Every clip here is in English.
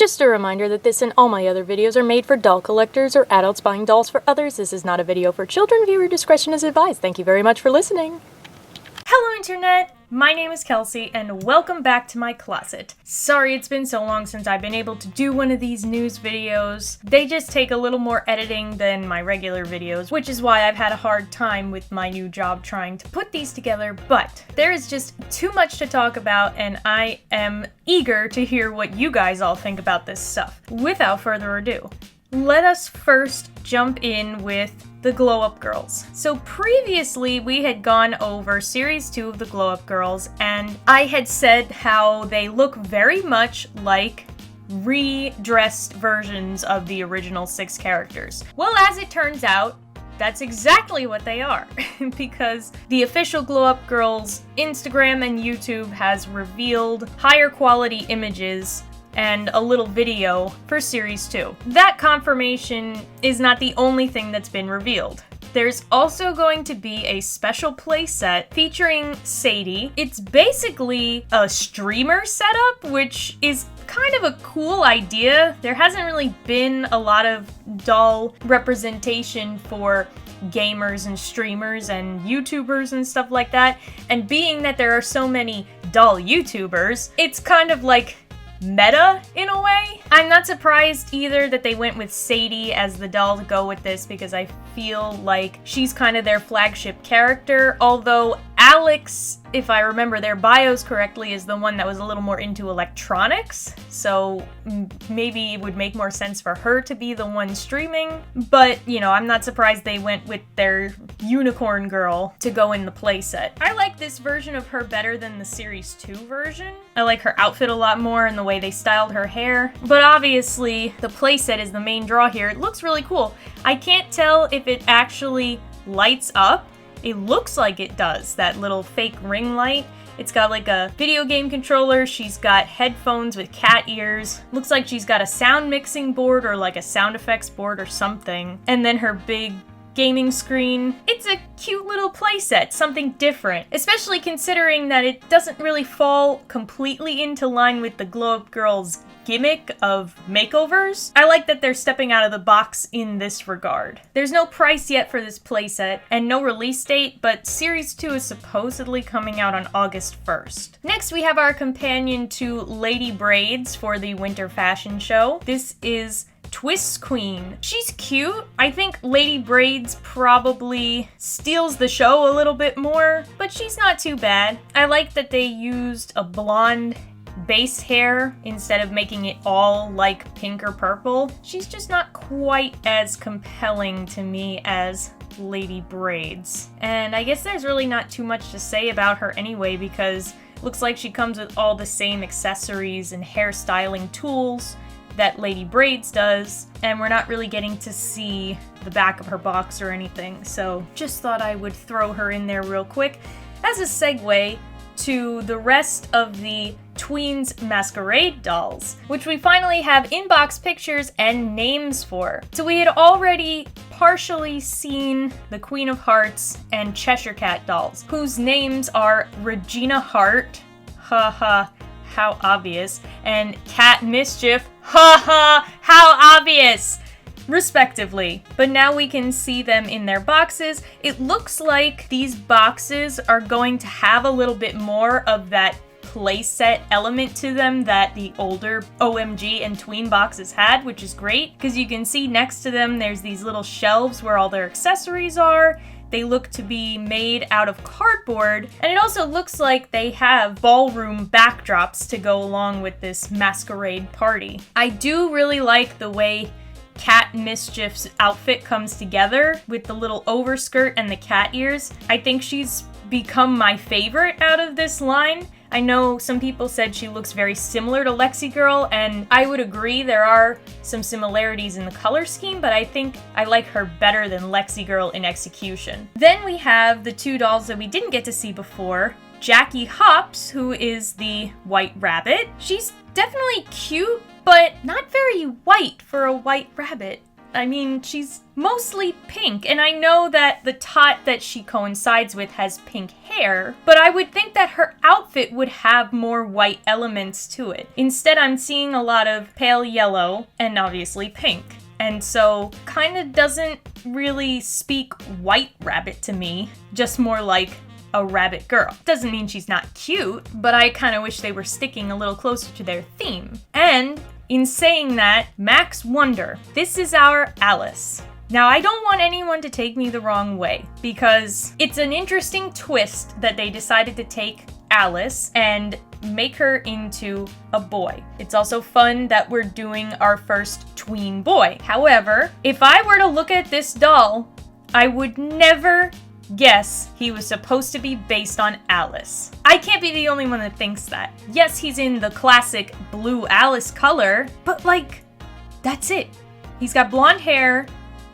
Just a reminder that this and all my other videos are made for doll collectors or adults buying dolls for others. This is not a video for children. Viewer discretion is advised. Thank you very much for listening. Hello Internet! My name is Kelsey, and welcome back to my closet. Sorry it's been so long since I've been able to do one of these news videos. They just take a little more editing than my regular videos, which is why I've had a hard time with my new job trying to put these together, but there is just too much to talk about, and I am eager to hear what you guys all think about this stuff. Without further ado, let us first jump in with the Glo Up Girls. So previously we had gone over series 2 of the Glo Up Girls, and I had said how they look very much like redressed versions of the original 6 characters. Well, as it turns out, that's exactly what they are, because the official Glo Up Girls Instagram and YouTube has revealed higher quality images and a little video for Series 2. That confirmation is not the only thing that's been revealed. There's also going to be a special playset featuring Sadie. It's basically a streamer setup, which is kind of a cool idea. There hasn't really been a lot of doll representation for gamers and streamers and YouTubers and stuff like that. And being that there are so many doll YouTubers, it's kind of like meta in a way. I'm not surprised either that they went with Sadie as the doll to go with this, because I feel like she's kind of their flagship character, although Alex, if I remember their bios correctly, is the one that was a little more into electronics, so maybe it would make more sense for her to be the one streaming. But, you know, I'm not surprised they went with their unicorn girl to go in the playset. I like this version of her better than the Series 2 version. I like her outfit a lot more and the way they styled her hair. But obviously, the playset is the main draw here. It looks really cool. I can't tell if it actually lights up. It looks like it does, that little fake ring light. It's got like a video game controller. She's got headphones with cat ears. Looks like she's got a sound mixing board or like a sound effects board or something. And then her big gaming screen. It's a cute little playset, something different, especially considering that it doesn't really fall completely into line with the Glo Up Girls gimmick of makeovers. I like that they're stepping out of the box in this regard. There's no price yet for this playset and no release date, but Series 2 is supposedly coming out on August 1st. Next, we have our companion to Lady Braids for the winter fashion show. This is Twist Queen. She's cute. I think Lady Braids probably steals the show a little bit more, but she's not too bad. I like that they used a blonde base hair instead of making it all like pink or purple. She's just not quite as compelling to me as Lady Braids. And I guess there's really not too much to say about her anyway, because it looks like she comes with all the same accessories and hairstyling tools that Lady Braids does, and we're not really getting to see the back of her box or anything, so just thought I would throw her in there real quick as a segue to the rest of the Tweens Masquerade dolls, which we finally have inbox pictures and names for. So we had already partially seen the Queen of Hearts and Cheshire Cat dolls, whose names are Regina Hart, haha, how obvious, and Cat Mischief, haha, how obvious, respectively. But now we can see them in their boxes. It looks like these boxes are going to have a little bit more of that playset element to them that the older OMG and Tween boxes had, which is great, because you can see next to them there's these little shelves where all their accessories are. They look to be made out of cardboard, and it also looks like they have ballroom backdrops to go along with this masquerade party. I do really like the way Cat Mischief's outfit comes together with the little overskirt and the cat ears. I think she's become my favorite out of this line. I know some people said she looks very similar to Lexi Girl, and I would agree there are some similarities in the color scheme, but I think I like her better than Lexi Girl in execution. Then we have the two dolls that we didn't get to see before. Jackie Hops, who is the white rabbit. She's definitely cute, but not very white for a white rabbit. I mean, she's mostly pink, and I know that the tot that she coincides with has pink hair, but I would think that her outfit would have more white elements to it. Instead, I'm seeing a lot of pale yellow and obviously pink. And so, kind of doesn't really speak white rabbit to me, just more like a rabbit girl. Doesn't mean she's not cute, but I kind of wish they were sticking a little closer to their theme. And in saying that, Max Wonder, this is our Alice. Now, I don't want anyone to take me the wrong way, because it's an interesting twist that they decided to take Alice and make her into a boy. It's also fun that we're doing our first tween boy. However, if I were to look at this doll, I would never guess he was supposed to be based on Alice. I can't be the only one that thinks that. Yes, he's in the classic blue Alice color, but like, that's it. He's got blonde hair,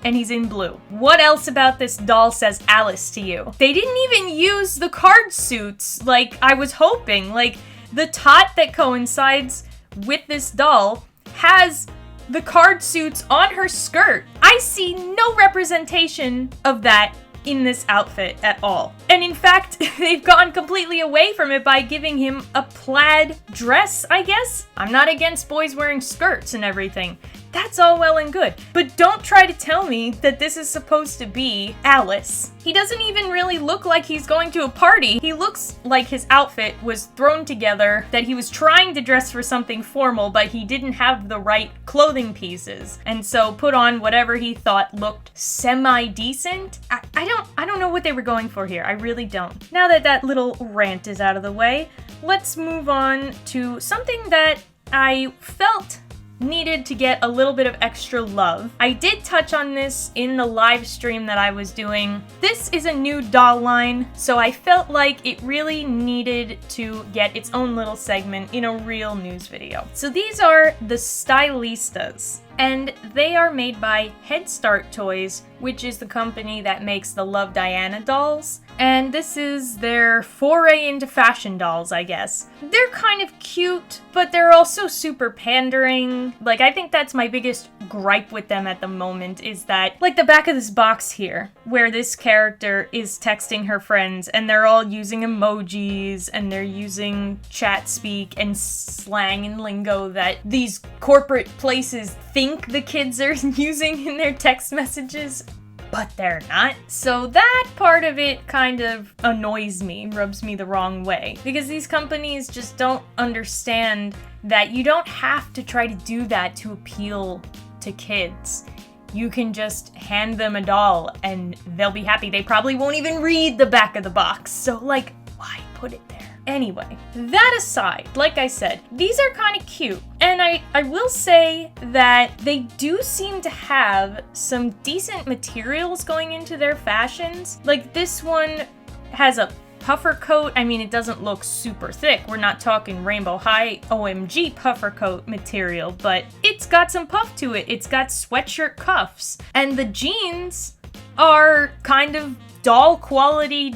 and he's in blue. What else about this doll says Alice to you? They didn't even use the card suits like I was hoping. Like, the tot that coincides with this doll has the card suits on her skirt. I see no representation of that in this outfit at all. And in fact, they've gone completely away from it by giving him a plaid dress, I guess? I'm not against boys wearing skirts and everything. That's all well and good. But don't try to tell me that this is supposed to be Alice. He doesn't even really look like he's going to a party. He looks like his outfit was thrown together, that he was trying to dress for something formal, but he didn't have the right clothing pieces. And so put on whatever he thought looked semi-decent. I don't know what they were going for here. I really don't. Now that that little rant is out of the way, let's move on to something that I felt needed to get a little bit of extra love. I did touch on this in the live stream that I was doing. This is a new doll line, so I felt like it really needed to get its own little segment in a real news video. So these are the Stylistas, and they are made by Head Start Toys, which is the company that makes the Love Diana dolls. And this is their foray into fashion dolls, I guess. They're kind of cute, but they're also super pandering. Like, I think that's my biggest gripe with them at the moment, is that, like, the back of this box here, where this character is texting her friends, and they're all using emojis, and they're using chat speak and slang and lingo that these corporate places think the kids are using in their text messages, but they're not. So that part of it kind of annoys me, rubs me the wrong way, because these companies just don't understand that you don't have to try to do that to appeal to kids. You can just hand them a doll and they'll be happy. They probably won't even read the back of the box. So, like, why put it there? Anyway, that aside, like I said, these are kind of cute. And I will say that they do seem to have some decent materials going into their fashions. Like, this one has a puffer coat. I mean, it doesn't look super thick. We're not talking Rainbow High OMG puffer coat material, but it's got some puff to it. It's got sweatshirt cuffs. And the jeans are kind of doll quality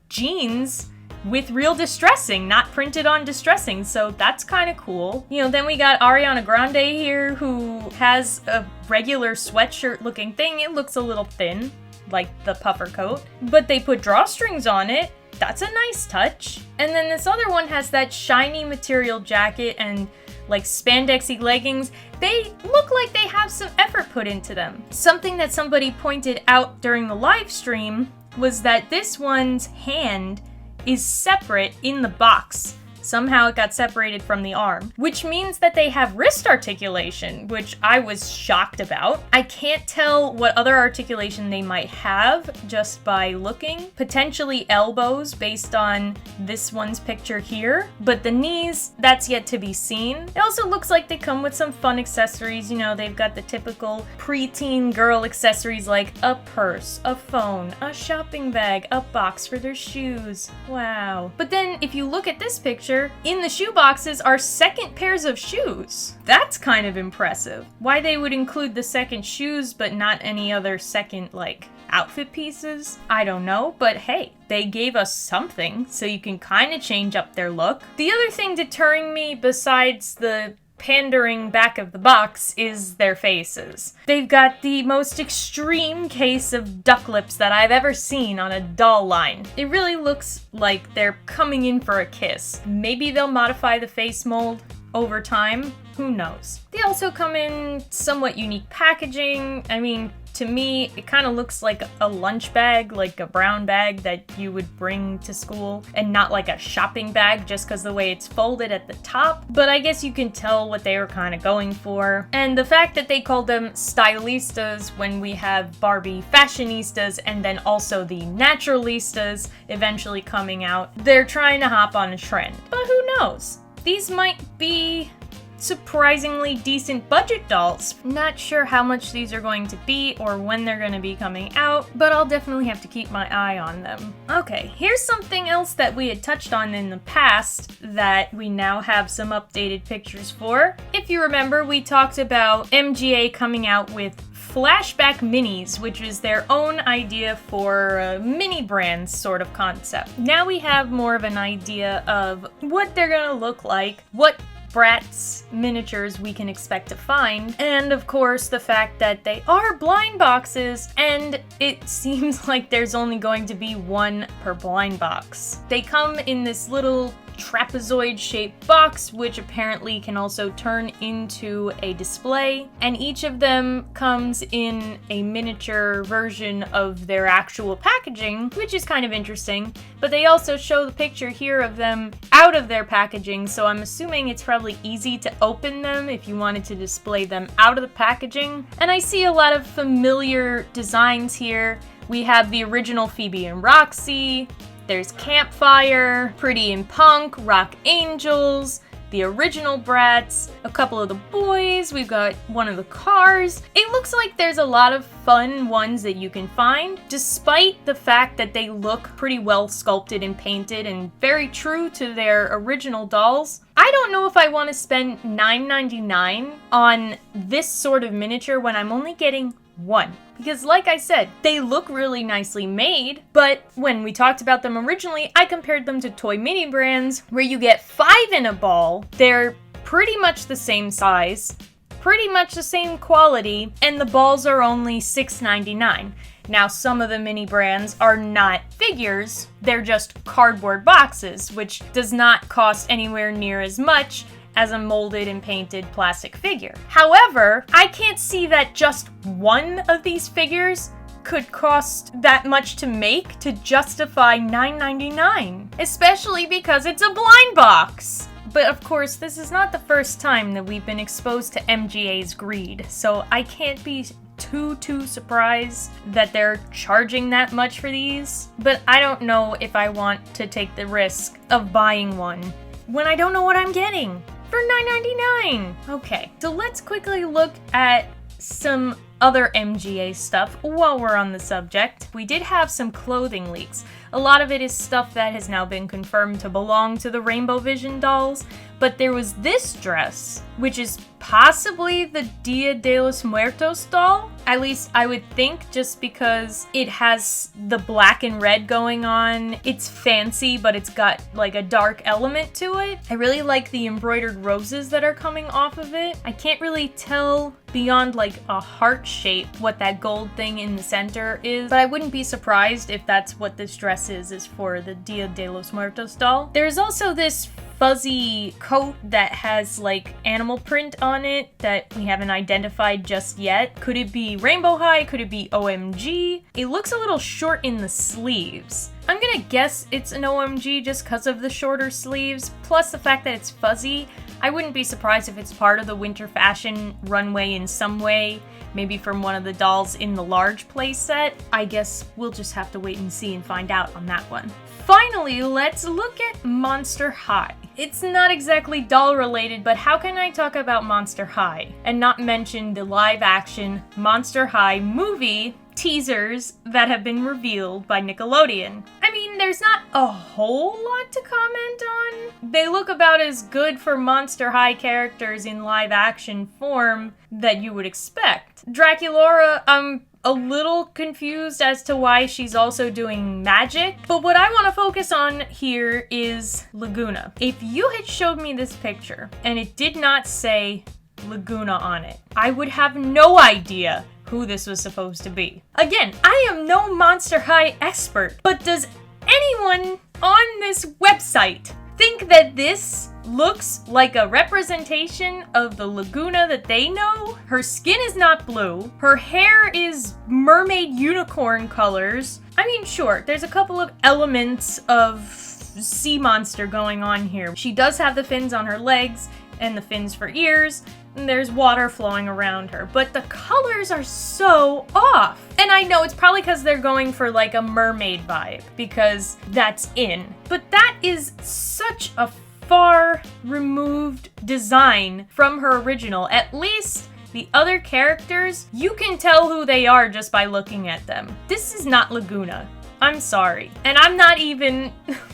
jeans with real distressing, not printed on distressing, so that's kind of cool. You know, then we got Ariana Grande here, who has a regular sweatshirt looking thing. It looks a little thin, like the puffer coat, but they put drawstrings on it. That's a nice touch. And then this other one has that shiny material jacket and like spandexy leggings. They look like they have some effort put into them. Something that somebody pointed out during the live stream was that this one's hand is separate in the box. Somehow it got separated from the arm, which means that they have wrist articulation, which I was shocked about. I can't tell what other articulation they might have just by looking. Potentially elbows based on this one's picture here, but the knees, that's yet to be seen. It also looks like they come with some fun accessories. You know, they've got the typical preteen girl accessories like a purse, a phone, a shopping bag, a box for their shoes. Wow. But then if you look at this picture, in the shoe boxes are second pairs of shoes. That's kind of impressive. Why they would include the second shoes but not any other second, like, outfit pieces, I don't know, but hey, they gave us something, so you can kind of change up their look. The other thing deterring me besides the pandering back of the box is their faces. They've got the most extreme case of duck lips that I've ever seen on a doll line. It really looks like they're coming in for a kiss. Maybe they'll modify the face mold over time. Who knows? They also come in somewhat unique packaging. I mean, to me, it kind of looks like a lunch bag, like a brown bag that you would bring to school, and not like a shopping bag just because the way it's folded at the top. But I guess you can tell what they were kind of going for. And the fact that they called them Stylistas when we have Barbie Fashionistas and then also the Naturalistas eventually coming out, they're trying to hop on a trend. But who knows? These might be surprisingly decent budget dolls. Not sure how much these are going to be or when they're going to be coming out, but I'll definitely have to keep my eye on them. Okay, here's something else that we had touched on in the past that we now have some updated pictures for. If you remember, we talked about MGA coming out with Flashback Minis, which is their own idea for a mini brand sort of concept. Now we have more of an idea of what they're gonna look like, what Bratz miniatures we can expect to find, and of course the fact that they are blind boxes and it seems like there's only going to be one per blind box. They come in this little trapezoid shaped box, which apparently can also turn into a display, and each of them comes in a miniature version of their actual packaging, which is kind of interesting. But they also show the picture here of them out of their packaging, so I'm assuming it's probably easy to open them if you wanted to display them out of the packaging. And I see a lot of familiar designs here. We have the original Phoebe and Roxy, there's Campfire, Pretty and Punk, Rock Angels, the original Bratz, a couple of the boys, we've got one of the cars. It looks like there's a lot of fun ones that you can find, despite the fact that they look pretty well sculpted and painted and very true to their original dolls. I don't know if I want to spend $9.99 on this sort of miniature when I'm only getting one. Because like I said, they look really nicely made, but when we talked about them originally, I compared them to toy mini brands where you get 5 in a ball. They're pretty much the same size, pretty much the same quality, and the balls are only $6.99. Now, some of the mini brands are not figures, they're just cardboard boxes, which does not cost anywhere near as much as a molded and painted plastic figure. However, I can't see that just one of these figures could cost that much to make to justify $9.99, especially because it's a blind box. But of course, this is not the first time that we've been exposed to MGA's greed, so I can't be too surprised that they're charging that much for these. But I don't know if I want to take the risk of buying one when I don't know what I'm getting for $9.99. Okay, so let's quickly look at some other MGA stuff while we're on the subject. We did have some clothing leaks. A lot of it is stuff that has now been confirmed to belong to the Rainbow Vision dolls, but there was this dress, which is possibly the Dia de los Muertos doll. At least I would think, just because it has the black and red going on. It's fancy, but it's got like a dark element to it. I really like the embroidered roses that are coming off of it. I can't really tell beyond like a heart shape what that gold thing in the center is, but I wouldn't be surprised if that's what this dress is for the Dia de los Muertos doll. There's also this fuzzy coat that has like animal print on it that we haven't identified just yet. Could it be Rainbow High? Could it be OMG? It looks a little short in the sleeves. I'm gonna guess it's an OMG just because of the shorter sleeves, plus the fact that it's fuzzy. I wouldn't be surprised if it's part of the winter fashion runway in some way, maybe from one of the dolls in the large playset. I guess we'll just have to wait and see and find out on that one. Finally, let's look at Monster High. It's not exactly doll related, but how can I talk about Monster High and not mention the live action Monster High movie teasers that have been revealed by Nickelodeon? I mean, there's not a whole lot to comment on. They look about as good for Monster High characters in live action form that you would expect. Draculaura, I'm a little confused as to why she's also doing magic. But what I want to focus on here is Laguna. If you had showed me this picture and it did not say Laguna on it, I would have no idea who this was supposed to be. Again, I am no Monster High expert, but does anyone on this website think that this looks like a representation of the Laguna that they know? Her skin is not blue. Her hair is mermaid unicorn colors. I mean, sure, there's a couple of elements of sea monster going on here. She does have the fins on her legs and the fins for ears, and there's water flowing around her, but the colors are so off. And I know it's probably because they're going for like a mermaid vibe, because that's in. But that is such a far removed design from her original. At least the other characters, you can tell who they are just by looking at them. This is not Laguna. I'm sorry. And I'm not even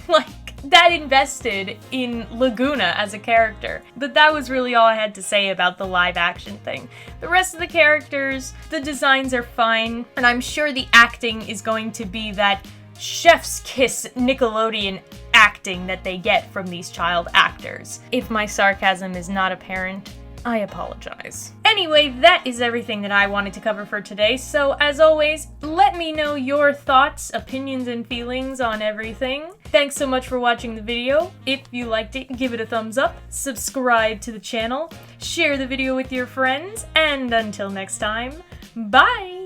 like that invested in Laguna as a character. But that was really all I had to say about the live action thing. The rest of the characters, the designs are fine, and I'm sure the acting is going to be that chef's kiss Nickelodeon acting that they get from these child actors. If my sarcasm is not apparent, I apologize. Anyway, that is everything that I wanted to cover for today, so as always, let me know your thoughts, opinions, and feelings on everything. Thanks so much for watching the video. If you liked it, give it a thumbs up, subscribe to the channel, share the video with your friends, and until next time, bye!